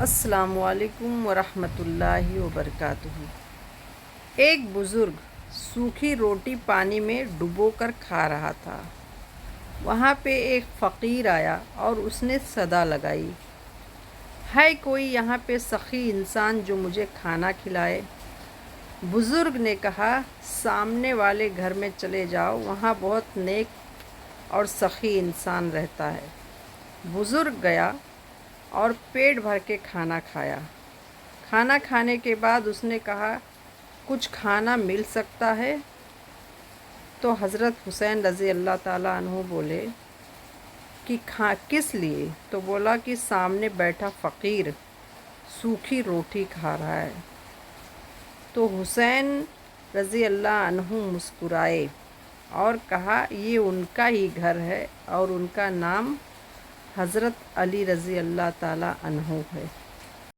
السلام علیکم ورحمۃ اللہ وبرکاتہ۔ ایک بزرگ سوکھی روٹی پانی میں ڈبو کر کھا رہا تھا۔ وہاں پہ ایک فقیر آیا اور اس نے صدا لگائی، ہے کوئی یہاں پہ سخی انسان جو مجھے کھانا کھلائے؟ بزرگ نے کہا، سامنے والے گھر میں چلے جاؤ، وہاں بہت نیک اور سخی انسان رہتا ہے۔ بزرگ گیا اور پیٹ بھر کے کھانا کھایا۔ کھانا کھانے کے بعد اس نے کہا، کچھ کھانا مل سکتا ہے؟ تو حضرت حسین رضی اللہ تعالیٰ عنہ بولے کہ کس لیے؟ تو بولا کہ سامنے بیٹھا فقیر سوکھی روٹی کھا رہا ہے۔ تو حسین رضی اللہ عنہ مسکرائے اور کہا، یہ ان کا ہی گھر ہے اور ان کا نام حضرت علی رضی اللہ تعالیٰ عنہ ہے۔